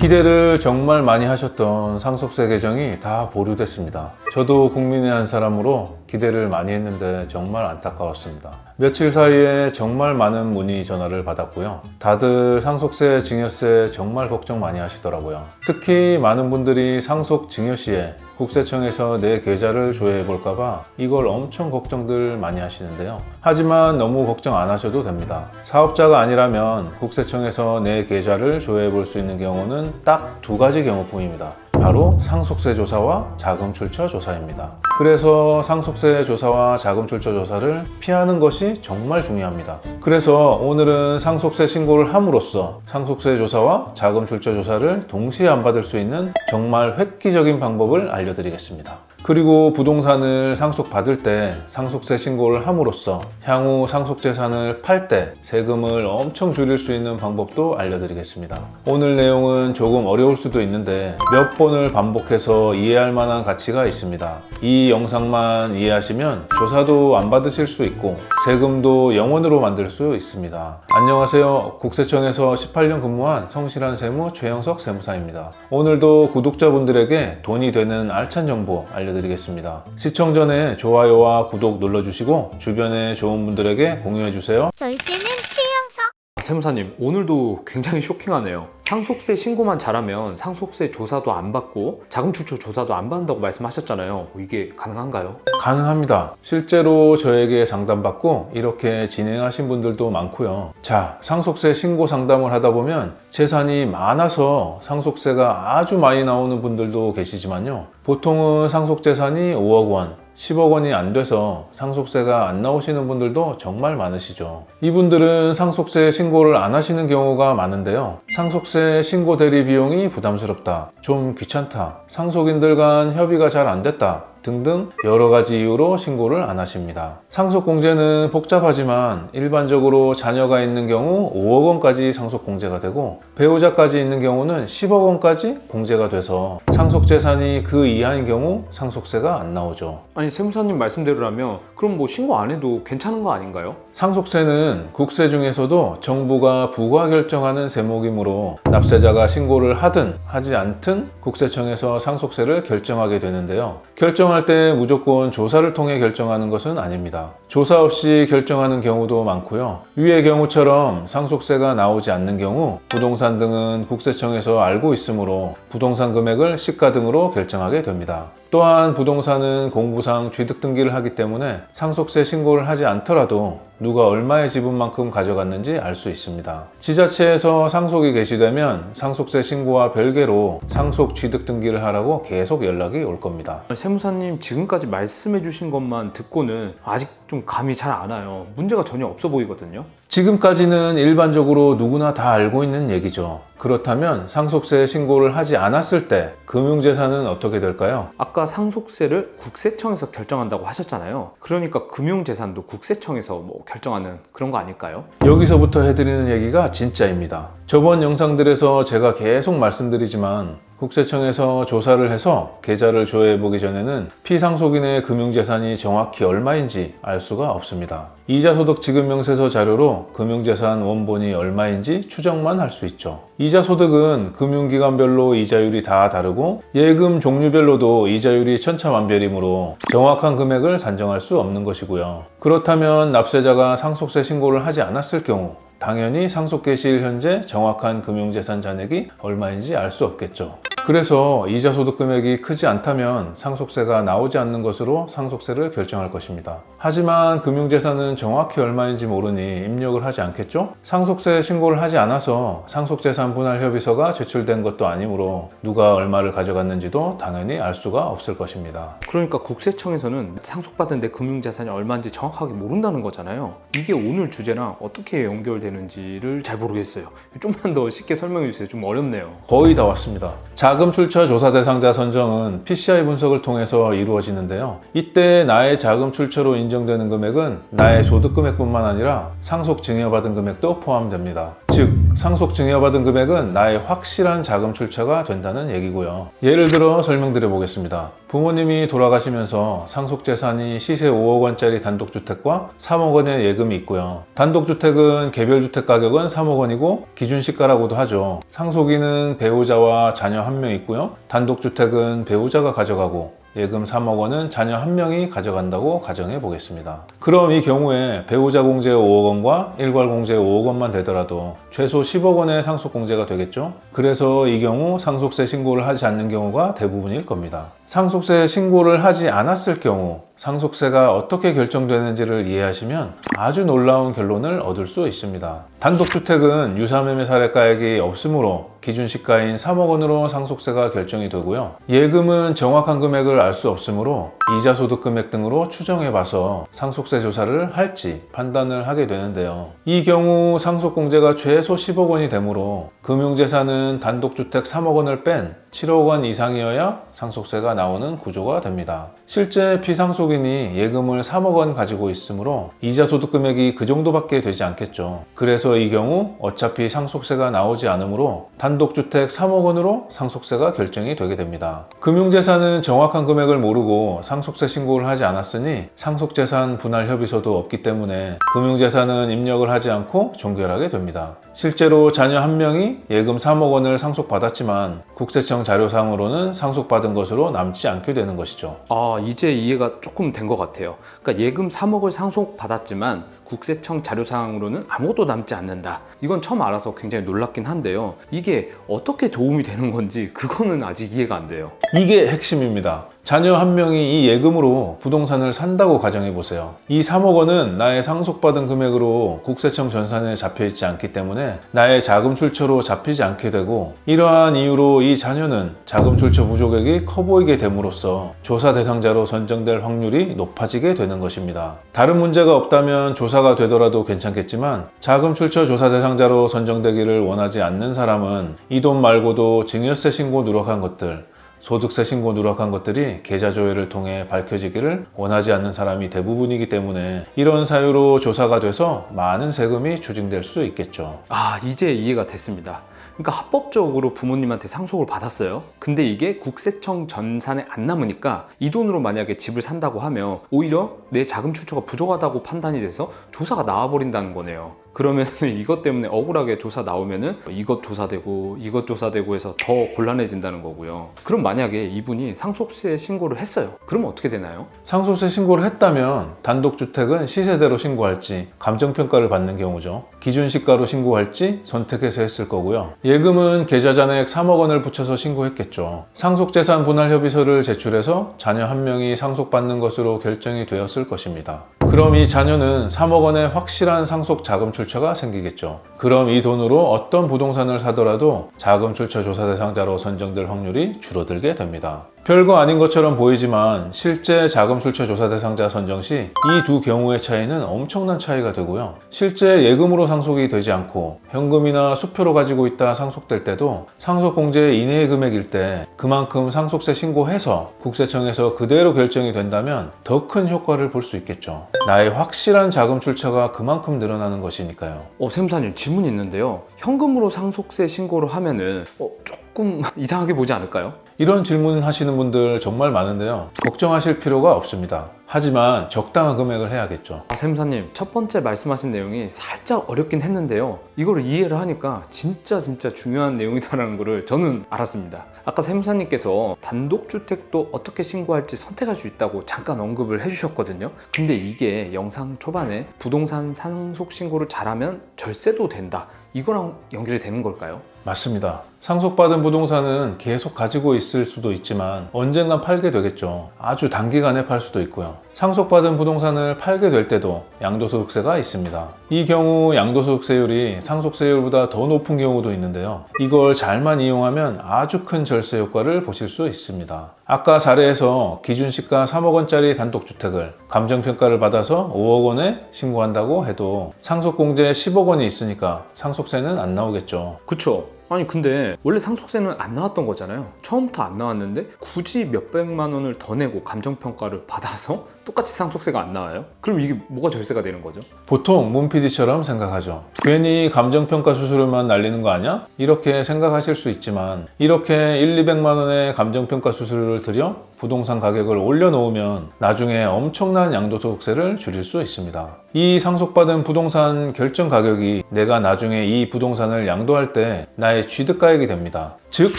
기대를 정말 많이 하셨던 상속세 개정이 다 보류됐습니다. 저도 국민의 한 사람으로 기대를 많이 했는데 정말 안타까웠습니다. 며칠 사이에 정말 많은 문의 전화를 받았고요. 다들 상속세, 증여세 정말 걱정 많이 하시더라고요. 특히 많은 분들이 상속 증여 시에 국세청에서 내 계좌를 조회해 볼까봐 이걸 엄청 걱정들 많이 하시는데요. 하지만 너무 걱정 안 하셔도 됩니다. 사업자가 아니라면 국세청에서 내 계좌를 조회해 볼 수 있는 경우는 딱 두 가지 경우뿐입니다. 바로 상속세 조사와 자금 출처 조사입니다. 그래서 상속세 조사와 자금 출처 조사를 피하는 것이 정말 중요합니다. 그래서 오늘은 상속세 신고를 함으로써 상속세 조사와 자금 출처 조사를 동시에 안 받을 수 있는 정말 획기적인 방법을 알려드리겠습니다. 그리고 부동산을 상속받을 때 상속세 신고를 함으로써 향후 상속재산을 팔 때 세금을 엄청 줄일 수 있는 방법도 알려드리겠습니다. 오늘 내용은 조금 어려울 수도 있는데 몇 번을 반복해서 이해할 만한 가치가 있습니다. 이 영상만 이해하시면 조사도 안 받으실 수 있고 세금도 0원으로 만들 수 있습니다. 안녕하세요. 국세청에서 18년 근무한 성실한 세무 최영석 세무사입니다. 오늘도 구독자분들에게 돈이 되는 알찬 정보 알려드리겠습니다. 시청 전에 좋아요와 구독 눌러주시고 주변에 좋은 분들에게 공유해주세요. 저희 씨는 최영석. 세무사님, 오늘도 굉장히 쇼킹하네요. 상속세 신고만 잘하면 상속세 조사도 안 받고 자금 출처 조사도 안 받는다고 말씀하셨잖아요. 이게 가능한가요? 가능합니다. 실제로 저에게 상담받고 이렇게 진행하신 분들도 많고요. 자, 상속세 신고 상담을 하다 보면 재산이 많아서 상속세가 아주 많이 나오는 분들도 계시지만요. 보통은 상속재산이 5억 원, 10억 원이 안 돼서 상속세가 안 나오시는 분들도 정말 많으시죠. 이분들은 상속세 신고를 안 하시는 경우가 많은데요. 상속세 신고 대리 비용이 부담스럽다, 좀 귀찮다, 상속인들 간 협의가 잘 안 됐다 등등 여러 가지 이유로 신고를 안 하십니다. 상속공제는 복잡하지만 일반적으로 자녀가 있는 경우 5억 원까지 상속공제가 되고 배우자까지 있는 경우는 10억 원까지 공제가 돼서 상속재산이 그 이하인 경우 상속세가 안 나오죠. 아니, 세무사님 말씀대로라면 그럼 뭐 신고 안 해도 괜찮은 거 아닌가요? 상속세는 국세 중에서도 정부가 부과 결정하는 세목이므로 납세자가 신고를 하든 하지 않든 국세청에서 상속세를 결정하게 되는데요. 결정할 때 무조건 조사를 통해 결정하는 것은 아닙니다. 조사 없이 결정하는 경우도 많고요. 위의 경우처럼 상속세가 나오지 않는 경우 부동산 등은 국세청에서 알고 있으므로 부동산 금액을 시가 등으로 결정하게 됩니다. 또한 부동산은 공부상 취득 등기를 하기 때문에 상속세 신고를 하지 않더라도 누가 얼마의 지분만큼 가져갔는지 알 수 있습니다. 지자체에서 상속이 개시되면 상속세 신고와 별개로 상속 취득 등기를 하라고 계속 연락이 올 겁니다. 세무사님 지금까지 말씀해 주신 것만 듣고는 아직 좀 감이 잘 안 와요. 문제가 전혀 없어 보이거든요. 지금까지는 일반적으로 누구나 다 알고 있는 얘기죠. 그렇다면 상속세 신고를 하지 않았을 때 금융재산은 어떻게 될까요? 아까 상속세를 국세청에서 결정한다고 하셨잖아요. 그러니까 금융재산도 국세청에서 뭐 결정하는 그런 거 아닐까요? 여기서부터 해드리는 얘기가 진짜입니다. 저번 영상들에서 제가 계속 말씀드리지만 국세청에서 조사를 해서 계좌를 조회해 보기 전에는 피상속인의 금융재산이 정확히 얼마인지 알 수가 없습니다. 이자소득지급명세서 자료로 금융재산 원본이 얼마인지 추정만 할 수 있죠. 이자소득은 금융기관별로 이자율이 다 다르고 예금 종류별로도 이자율이 천차만별이므로 정확한 금액을 산정할 수 없는 것이고요. 그렇다면 납세자가 상속세 신고를 하지 않았을 경우 당연히 상속 개시일 현재 정확한 금융재산 잔액이 얼마인지 알 수 없겠죠. 그래서 이자소득 금액이 크지 않다면 상속세가 나오지 않는 것으로 상속세를 결정할 것입니다. 하지만 금융재산은 정확히 얼마인지 모르니 입력을 하지 않겠죠? 상속세 신고를 하지 않아서 상속재산 분할 협의서가 제출된 것도 아니므로 누가 얼마를 가져갔는지도 당연히 알 수가 없을 것입니다. 그러니까 국세청에서는 상속받은 내 금융재산이 얼마인지 정확하게 모른다는 거잖아요. 이게 오늘 주제랑 어떻게 연결되는지를 잘 모르겠어요. 좀만 더 쉽게 설명해 주세요. 좀 어렵네요. 거의 다 왔습니다. 자금 출처 조사 대상자 선정은 PCI 분석을 통해서 이루어지는데요. 이때 나의 자금 출처로 인정 인정되는 금액은 나의 소득 금액뿐만 아니라 상속 증여받은 금액도 포함됩니다. 즉, 상속 증여받은 금액은 나의 확실한 자금 출처가 된다는 얘기고요. 예를 들어 설명드려 보겠습니다. 부모님이 돌아가시면서 상속재산이 시세 5억 원짜리 단독주택과 3억 원의 예금이 있고요. 단독주택은 개별주택 가격은 3억 원이고 기준시가라고도 하죠. 상속인은 배우자와 자녀 1명 있고요. 단독주택은 배우자가 가져가고 예금 3억 원은 자녀 1명이 가져간다고 가정해 보겠습니다. 그럼 이 경우에 배우자 공제 5억 원과 일괄 공제 5억 원만 되더라도 최소 10억 원의 상속 공제가 되겠죠? 그래서 이 경우 상속세 신고를 하지 않는 경우가 대부분일 겁니다. 상속세 신고를 하지 않았을 경우 상속세가 어떻게 결정되는지를 이해하시면 아주 놀라운 결론을 얻을 수 있습니다. 단독주택은 유사매매 사례가액이 없으므로 기준시가인 3억 원으로 상속세가 결정이 되고요. 예금은 정확한 금액을 알 수 없으므로 이자 소득 금액 등으로 추정해봐서 상속세 조사를 할지 판단을 하게 되는데요. 이 경우 상속공제가 최소 10억 원이 되므로 금융재산은 단독주택 3억 원을 뺀 7억 원 이상이어야 상속세가 나오는 구조가 됩니다. 실제 피상속인이 예금을 3억 원 가지고 있으므로 이자 소득 금액이 그 정도밖에 되지 않겠죠. 그래서 이 경우 어차피 상속세가 나오지 않으므로 단독주택 3억 원으로 상속세가 결정이 되게 됩니다. 금융재산은 정확한 금액을 모르고 상속세 신고를 하지 않았으니 상속재산 분할 협의서도 없기 때문에 금융재산은 입력을 하지 않고 종결하게 됩니다. 실제로 자녀 1명이 예금 3억 원을 상속받았지만 국세청 자료상으로는 상속받은 것으로 남지 않게 되는 것이죠. 이제 이해가 조금 된 것 같아요. 그러니까 예금 3억을 상속받았지만 국세청 자료상으로는 아무것도 남지 않는다. 이건 처음 알아서 굉장히 놀랍긴 한데요. 이게 어떻게 도움이 되는 건지 그거는 아직 이해가 안 돼요. 이게 핵심입니다. 자녀 1명이 이 예금으로 부동산을 산다고 가정해보세요. 이 3억 원은 나의 상속받은 금액으로 국세청 전산에 잡혀있지 않기 때문에 나의 자금 출처로 잡히지 않게 되고, 이러한 이유로 이 자녀는 자금 출처 부족액이 커 보이게 됨으로써 조사 대상자로 선정될 확률이 높아지게 되는 것입니다. 다른 문제가 없다면 조사가 되더라도 괜찮겠지만 자금 출처 조사 대상자로 선정되기를 원하지 않는 사람은 이 돈 말고도 증여세 신고 누락한 것들, 소득세 신고 누락한 것들이 계좌 조회를 통해 밝혀지기를 원하지 않는 사람이 대부분이기 때문에 이런 사유로 조사가 돼서 많은 세금이 추징될 수 있겠죠. 이제 이해가 됐습니다. 그러니까 합법적으로 부모님한테 상속을 받았어요. 근데 이게 국세청 전산에 안 남으니까 이 돈으로 만약에 집을 산다고 하면 오히려 내 자금 출처가 부족하다고 판단이 돼서 조사가 나와버린다는 거네요. 그러면 이것 때문에 억울하게 조사 나오면은 이것 조사되고 이것 조사되고 해서 더 곤란해진다는 거고요. 그럼 만약에 이분이 상속세 신고를 했어요. 그럼 어떻게 되나요? 상속세 신고를 했다면 단독주택은 시세대로 신고할지 감정평가를 받는 경우죠. 기준시가로 신고할지 선택해서 했을 거고요. 예금은 계좌 잔액 3억 원을 붙여서 신고했겠죠. 상속재산 분할 협의서를 제출해서 자녀 1명이 상속받는 것으로 결정이 되었을 것입니다. 그럼 이 자녀는 3억 원의 확실한 상속 자금 출처가 생기겠죠. 그럼 이 돈으로 어떤 부동산을 사더라도 자금 출처 조사 대상자로 선정될 확률이 줄어들게 됩니다. 별거 아닌 것처럼 보이지만 실제 자금 출처 조사 대상자 선정 시 이 두 경우의 차이는 엄청난 차이가 되고요. 실제 예금으로 상속이 되지 않고 현금이나 수표로 가지고 있다 상속될 때도 상속공제 이내의 금액일 때 그만큼 상속세 신고해서 국세청에서 그대로 결정이 된다면 더 큰 효과를 볼 수 있겠죠. 나의 확실한 자금 출처가 그만큼 늘어나는 것이니까요. 세무사님, 질문이 있는데요. 현금으로 상속세 신고를 하면은 조금 이상하게 보지 않을까요? 이런 질문 하시는 분들 정말 많은데요. 걱정하실 필요가 없습니다. 하지만 적당한 금액을 해야겠죠. 세무사님, 첫 번째 말씀하신 내용이 살짝 어렵긴 했는데요. 이거를 이해를 하니까 진짜 중요한 내용이다라는 거를 저는 알았습니다. 아까 세무사님께서 단독주택도 어떻게 신고할지 선택할 수 있다고 잠깐 언급을 해주셨거든요. 근데 이게 영상 초반에 부동산 상속 신고를 잘하면 절세도 된다, 이거랑 연결이 되는 걸까요? 맞습니다. 상속받은 부동산은 계속 가지고 있을 수도 있지만 언젠간 팔게 되겠죠. 아주 단기간에 팔 수도 있고요. 상속받은 부동산을 팔게 될 때도 양도소득세가 있습니다. 이 경우 양도소득세율이 상속세율보다 더 높은 경우도 있는데요. 이걸 잘만 이용하면 아주 큰 절세 효과를 보실 수 있습니다. 아까 사례에서 기준시가 3억 원짜리 단독주택을 감정평가를 받아서 5억 원에 신고한다고 해도 상속공제 10억 원이 있으니까 상속세는 안 나오겠죠. 그쵸? 아니 근데 원래 상속세는 안 나왔던 거잖아요. 처음부터 안 나왔는데 굳이 몇백만 원을 더 내고 감정평가를 받아서 똑같이 상속세가 안 나와요? 그럼 이게 뭐가 절세가 되는 거죠? 보통 문 PD처럼 생각하죠. 괜히 감정평가 수수료만 날리는 거 아니야? 이렇게 생각하실 수 있지만 이렇게 1, 200만 원의 감정평가 수수료를 들여 부동산 가격을 올려놓으면 나중에 엄청난 양도소득세를 줄일 수 있습니다. 이 상속받은 부동산 결정 가격이 내가 나중에 이 부동산을 양도할 때 나의 취득가액이 됩니다. 즉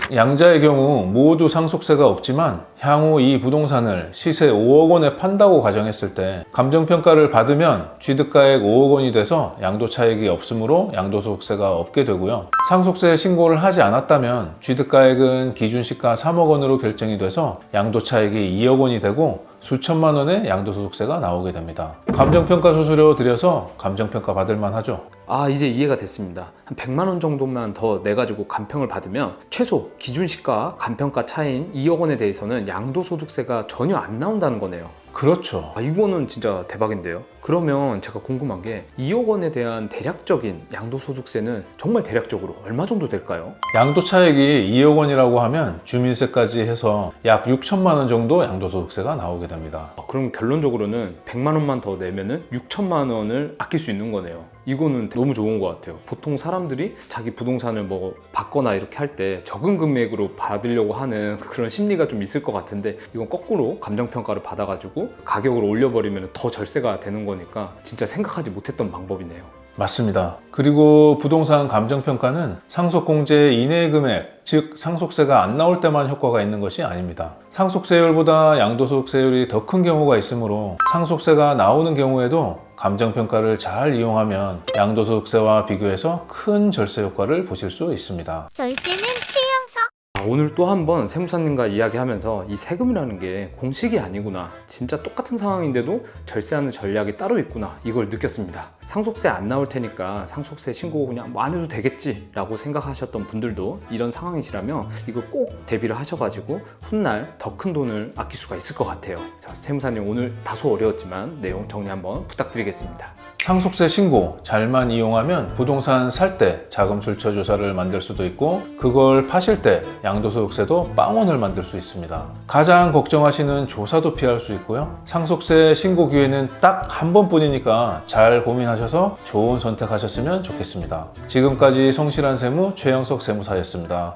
양자의 경우 모두 상속세가 없지만 향후 이 부동산을 시세 5억 원에 판다고 가정했을 때 감정평가를 받으면 취득가액 5억 원이 돼서 양도차익이 없으므로 양도소득세가 없게 되고요. 상속세 신고를 하지 않았다면 취득가액은 기준시가 3억 원으로 결정이 돼서 양도차익이 2억 원이 되고 수천만 원의 양도소득세가 나오게 됩니다. 감정평가 수수료 들여서 감정평가 받을 만하죠. 아, 이제 이해가 됐습니다. 한 100만 원 정도만 더 내가지고 감평을 받으면 최소 기준시가 감평가 차이인 2억 원에 대해서는 양도소득세가 전혀 안 나온다는 거네요. 그렇죠. 아, 이거는 진짜 대박인데요. 그러면 제가 궁금한 게 2억 원에 대한 대략적인 양도소득세는 정말 대략적으로 얼마 정도 될까요? 양도차익이 2억 원이라고 하면 주민세까지 해서 약 6천만 원 정도 양도소득세가 나오게 됩니다. 아, 그럼 결론적으로는 100만 원만 더 내면은 6천만 원을 아낄 수 있는 거네요. 이거는 너무 좋은 것 같아요. 보통 사람들이 자기 부동산을 뭐 받거나 이렇게 할 때 적은 금액으로 받으려고 하는 그런 심리가 좀 있을 것 같은데 이건 거꾸로 감정평가를 받아가지고 가격을 올려버리면 더 절세가 되는 거니까 진짜 생각하지 못했던 방법이네요. 맞습니다. 그리고 부동산 감정평가는 상속공제 이내 금액, 즉 상속세가 안 나올 때만 효과가 있는 것이 아닙니다. 상속세율보다 양도소득세율이 더 큰 경우가 있으므로 상속세가 나오는 경우에도 감정평가를 잘 이용하면 양도소득세와 비교해서 큰 절세 효과를 보실 수 있습니다. 절세는 최영석. 오늘 또 한번 세무사님과 이야기하면서 이 세금이라는 게 공식이 아니구나, 진짜 똑같은 상황인데도 절세하는 전략이 따로 있구나, 이걸 느꼈습니다. 상속세 안 나올 테니까 상속세 신고 그냥 뭐 안 해도 되겠지 라고 생각하셨던 분들도 이런 상황이시라면 이거 꼭 대비를 하셔가지고 훗날 더 큰 돈을 아낄 수가 있을 것 같아요. 자, 세무사님 오늘 다소 어려웠지만 내용 정리 한번 부탁드리겠습니다. 상속세 신고 잘만 이용하면 부동산 살 때 자금 출처 조사를 만들 수도 있고 그걸 파실 때 양도소득세도 빵원을 만들 수 있습니다. 가장 걱정하시는 조사도 피할 수 있고요. 상속세 신고 기회는 딱 한 번뿐이니까 잘 고민하셔서 좋은 선택하셨으면 좋겠습니다. 지금까지 성실한 세무 최영석 세무사였습니다.